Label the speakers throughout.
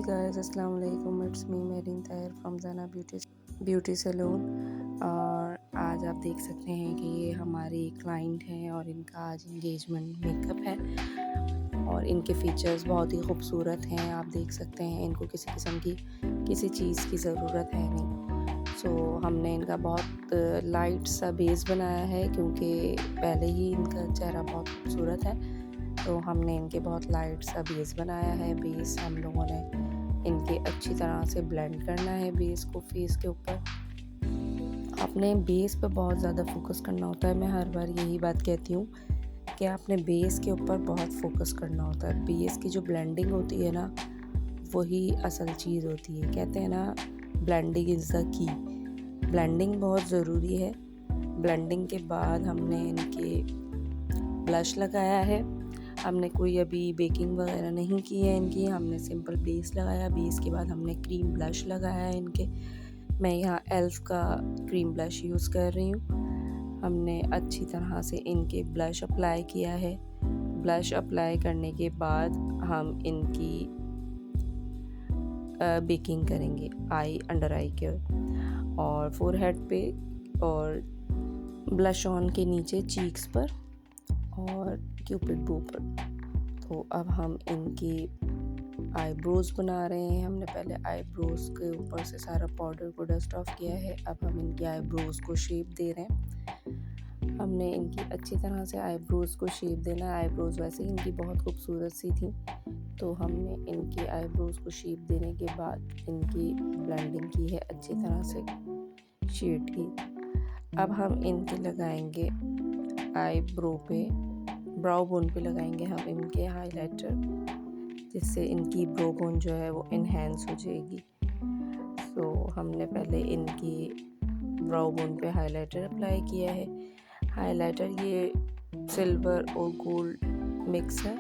Speaker 1: guys, अस्सलाम वालेकुम, it's me Mehreen Tahir from Zana beauty salon. और आज आप देख सकते हैं कि ये हमारी क्लाइंट हैं और इनका आज इंगेजमेंट मेकअप है और इनके फीचर्स बहुत ही खूबसूरत हैं। आप देख सकते हैं इनको किसी किस्म की किसी चीज़ की ज़रूरत है नहीं। सो हमने इनका बहुत लाइट सा बेस बनाया है क्योंकि पहले ही इनका चेहरा बहुत खूबसूरत है, तो हमने इनके बहुत लाइट सा बेस बनाया है। बेस हम लोगों ने इनके अच्छी तरह से ब्लेंड करना है बेस को फेस के ऊपर। अपने बेस पे बहुत ज़्यादा फोकस करना होता है। मैं हर बार यही बात कहती हूँ कि आपने बेस के ऊपर बहुत फोकस करना होता है। बेस की जो ब्लेंडिंग होती है ना, वही असल चीज़ होती है। कहते हैं ना, blending is the key. Blending बहुत ज़रूरी है। ब्लेंडिंग के बाद हमने इनके ब्लश लगाया है। हमने कोई अभी बेकिंग वगैरह नहीं की है इनकी, हमने सिंपल बेस लगाया। बेस के बाद हमने क्रीम ब्लश लगाया है इनके। मैं यहाँ एल्फ का क्रीम ब्लश यूज़ कर रही हूँ। हमने अच्छी तरह से इनके ब्लश अप्लाई किया है। ब्लश अप्लाई करने के बाद हम इनकी बेकिंग करेंगे अंडर आई के और फोरहेड पे और ब्लश ऑन के नीचे चीक्स पर और क्यूपिड बो पर। तो अब हम इनकी आईब्रोज बना रहे हैं। हमने पहले आईब्रोज के ऊपर से सारा पाउडर को डस्ट ऑफ किया है। अब हम इनकी आईब्रोज को शेप दे रहे हैं। हमने इनकी अच्छी तरह से आईब्रोज को शेप देना है। आईब्रोज वैसे ही इनकी बहुत खूबसूरत सी थी, तो हमने इनकी आईब्रोज को शेप देने के बाद इनकी ब्लेंडिंग की है अच्छी तरह से शेड की। अब हम इनके लगाएंगे आईब्रो पे, ब्राउ बोन पे लगाएंगे हम इनके हाइलाइटर, जिससे इनकी ब्रो बोन जो है वो इन्हेंस हो जाएगी। सो हमने पहले इनकी ब्राउ बोन पे हाइलाइटर अप्लाई किया है। हाइलाइटर ये सिल्वर और गोल्ड मिक्स है,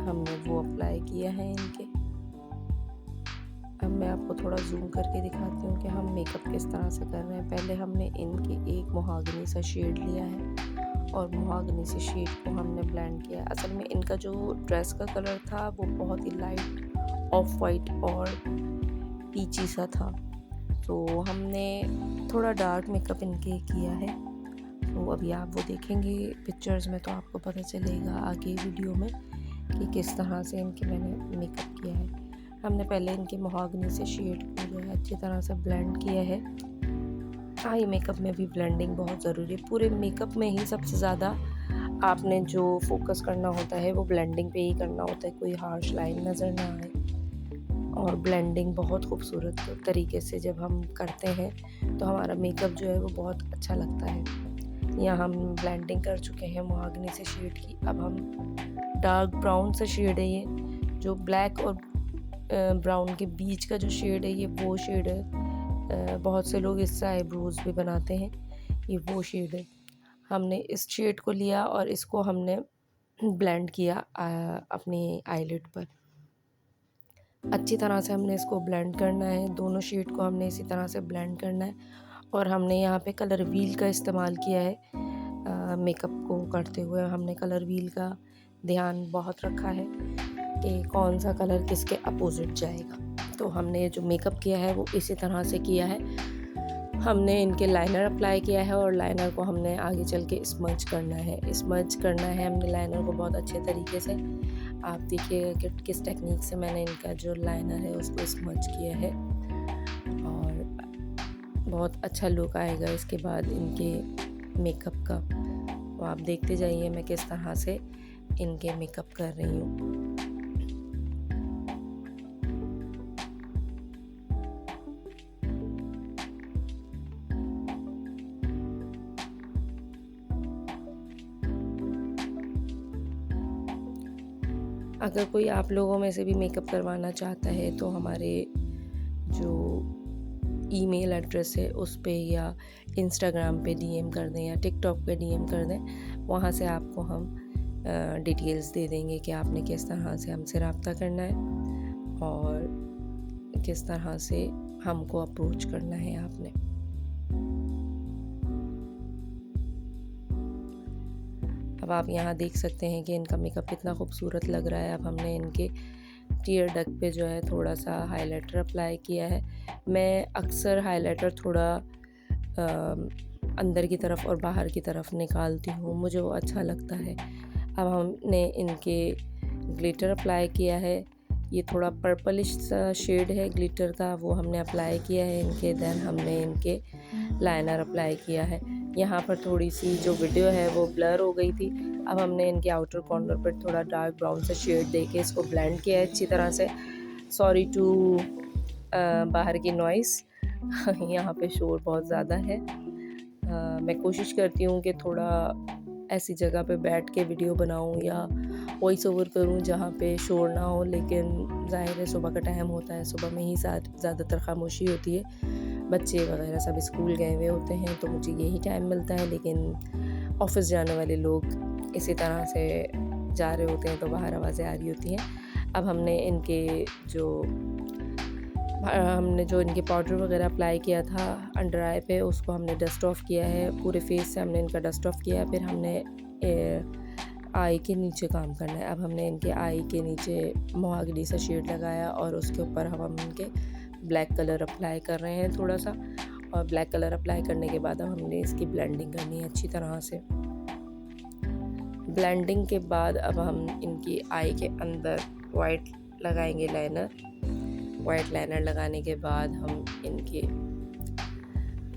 Speaker 1: हमने वो अप्लाई किया है इनके। अब मैं आपको थोड़ा जूम करके दिखाती हूँ कि हम मेकअप किस तरह से कर रहे हैं। पहले हमने इनके एक मोहागनी सा शेड लिया है और मोहागनी से शेड को हमने ब्लेंड किया। असल में इनका जो ड्रेस का कलर था वो बहुत ही लाइट ऑफ वाइट और पीची सा था, तो हमने थोड़ा डार्क मेकअप इनके किया है। तो अभी आप वो देखेंगे पिक्चर्स में तो आपको पता चलेगा आगे वीडियो में कि किस तरह से इनके मैंने मेकअप किया है। हमने पहले इनके मोहागनी से शेड को जो है अच्छी तरह से ब्लेंड किया है। आई मेकअप में भी ब्लेंडिंग बहुत ज़रूरी है। पूरे मेकअप में ही सबसे ज़्यादा आपने जो फोकस करना होता है वो ब्लेंडिंग पे ही करना होता है, कोई हार्श लाइन नज़र ना आए। और ब्लेंडिंग बहुत खूबसूरत तरीके से जब हम करते हैं तो हमारा मेकअप जो है वो बहुत अच्छा लगता है। यहाँ हम ब्लेंडिंग कर चुके हैं मोहागनी से शेड की। अब हम डार्क ब्राउन से शेड है, ये जो ब्लैक और ब्राउन के बीच का जो शेड है ये वो शेड है। बहुत से लोग इससे आईब्रोज भी बनाते हैं, ये वो शेड है। हमने इस शेड को लिया और इसको हमने ब्लेंड किया अपनी आईलिड पर। अच्छी तरह से हमने इसको ब्लेंड करना है। दोनों शेड को हमने इसी तरह से ब्लेंड करना है। और हमने यहाँ पे कलर व्हील का इस्तेमाल किया है। मेकअप को करते हुए हमने कलर व्हील का ध्यान बहुत रखा है कि कौन सा कलर किसके अपोजिट जाएगा। तो हमने जो मेकअप किया है वो इसी तरह से किया है। हमने इनके लाइनर अप्लाई किया है और लाइनर को हमने आगे चल के स्मज करना है हमने लाइनर को बहुत अच्छे तरीके से। आप देखिए कि किस टेक्निक से मैंने इनका जो लाइनर है उसको स्मज किया है और बहुत अच्छा लुक आएगा इसके बाद इनके मेकअप का। तो आप देखते जाइए मैं किस तरह से इनके मेकअप कर रही हूँ। अगर कोई आप लोगों में से भी मेकअप करवाना चाहता है तो हमारे जो ईमेल एड्रेस है उस पे या इंस्टाग्राम पे डीएम कर दें या टिकटॉक पे डीएम कर दें, वहाँ से आपको हम डिटेल्स दे देंगे कि आपने किस तरह से हमसे रब्ता करना है और किस तरह से हमको अप्रोच करना है आपने। अब आप यहाँ देख सकते हैं कि इनका मेकअप कितना खूबसूरत लग रहा है। अब हमने इनके टीयर डक पे जो है थोड़ा सा हाइलाइटर अप्लाई किया है। मैं अक्सर हाइलाइटर थोड़ा अंदर की तरफ और बाहर की तरफ निकालती हूँ, मुझे वो अच्छा लगता है। अब हमने इनके ग्लिटर अप्लाई किया है। ये थोड़ा पर्पलिश सा शेड है ग्लिटर का, वो हमने अप्लाई किया है इनके। देन हमने इनके लाइनर अप्लाई किया है। यहाँ पर थोड़ी सी जो वीडियो है वो ब्लर हो गई थी। अब हमने इनके आउटर कॉर्नर पर थोड़ा डार्क ब्राउन सा शेड देके इसको ब्लेंड किया है अच्छी तरह से। सॉरी टू बाहर की नॉइस यहाँ पे शोर बहुत ज़्यादा है। मैं कोशिश करती हूँ कि थोड़ा ऐसी जगह पे बैठ के वीडियो बनाऊँ या वॉइस ओवर करूँ जहाँ पे शोर ना हो, लेकिन ज़ाहिर है सुबह का टाइम होता है, सुबह में ही ज़्यादातर खामोशी होती है। बच्चे वगैरह सब स्कूल गए हुए होते हैं तो मुझे यही टाइम मिलता है, लेकिन ऑफिस जाने वाले लोग इसी तरह से जा रहे होते हैं तो बाहर आवाज़ें आ रही होती हैं। अब हमने जो इनके पाउडर वगैरह अप्लाई किया था अंडर आई पे, उसको हमने डस्ट ऑफ किया है। पूरे फेस से हमने इनका डस्ट ऑफ किया है। फिर हमने आई के नीचे काम करना है। अब हमने इनके आई के नीचे मोहागनी सा शेड लगाया और उसके ऊपर हम इनके ब्लैक कलर अप्लाई कर रहे हैं थोड़ा सा। और ब्लैक कलर अप्लाई करने के बाद अब हमने इसकी ब्लेंडिंग करनी है अच्छी तरह से। ब्लेंडिंग के बाद अब हम इनकी आई के अंदर वाइट लगाएंगे लाइनर। वाइट लाइनर लगाने के बाद हम इनके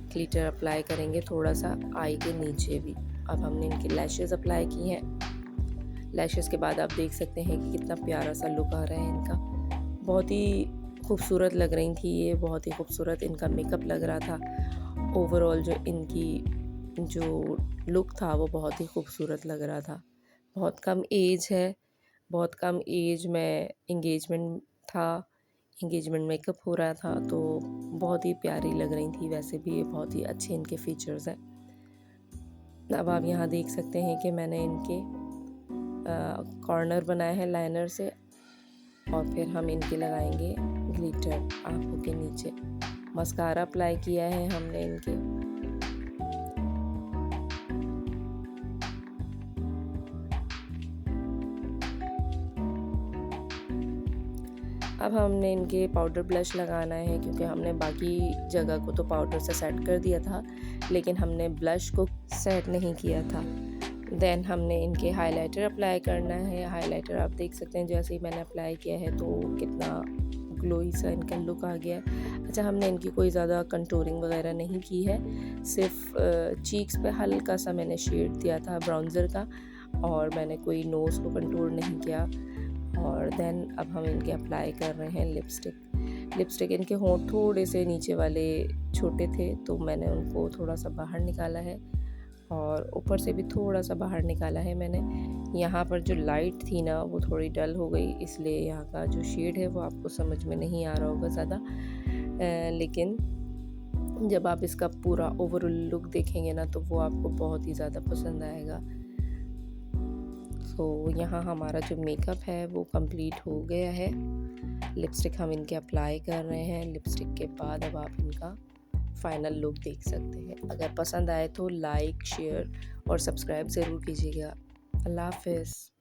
Speaker 1: ग्लिटर अप्लाई करेंगे थोड़ा सा आई के नीचे भी। अब हमने इनकी लैशेस अप्लाई की हैं। लैशेस के बाद आप देख सकते हैं कि कितना प्यारा सा लुक आ रहा है इनका। बहुत ही खूबसूरत लग रही थी ये, बहुत ही खूबसूरत इनका मेकअप लग रहा था। ओवरऑल जो इनकी जो लुक था वो बहुत ही खूबसूरत लग रहा था। बहुत कम एज है, बहुत कम एज में इंगेजमेंट मेकअप हो रहा था, तो बहुत ही प्यारी लग रही थी। वैसे भी ये बहुत ही अच्छे इनके फीचर्स हैं। अब आप यहाँ देख सकते हैं कि मैंने इनके कॉर्नर बनाए हैं लाइनर से, और फिर हम इनके लगाएंगे ग्लिटर आँखों के नीचे। मस्कारा अप्लाई किया है हमने इनके। अब हमने इनके पाउडर ब्लश लगाना है, क्योंकि हमने बाकी जगह को तो पाउडर से सेट कर दिया था, लेकिन हमने ब्लश को सेट नहीं किया था। देन हमने इनके हाइलाइटर अप्लाई करना है। हाइलाइटर आप देख सकते हैं जैसे ही मैंने अप्लाई किया है तो कितना ग्लोई सा इनका लुक आ गया। अच्छा, हमने इनकी कोई ज़्यादा कंटूरिंग वगैरह नहीं की है, सिर्फ चीक्स पे हल्का सा मैंने शेड दिया था ब्राउन्जर का, और मैंने कोई नोज़ को कंटूर नहीं किया। और देन अब हम इनके अप्लाई कर रहे हैं लिपस्टिक। इनके होंठ थोड़े से नीचे वाले छोटे थे तो मैंने उनको थोड़ा सा बाहर निकाला है, और ऊपर से भी थोड़ा सा बाहर निकाला है मैंने। यहाँ पर जो लाइट थी ना वो थोड़ी डल हो गई, इसलिए यहाँ का जो शेड है वो आपको समझ में नहीं आ रहा होगा ज़्यादा, लेकिन जब आप इसका पूरा ओवरऑल लुक देखेंगे ना तो वो आपको बहुत ही ज़्यादा पसंद आएगा। तो यहाँ हमारा जो मेकअप है वो कंप्लीट हो गया है। लिपस्टिक हम इनके अप्लाई कर रहे हैं। लिपस्टिक के बाद अब आप इनका फाइनल लुक देख सकते हैं। अगर पसंद आए तो लाइक, शेयर और सब्सक्राइब ज़रूर कीजिएगा। अल्लाह हाफ़िज़।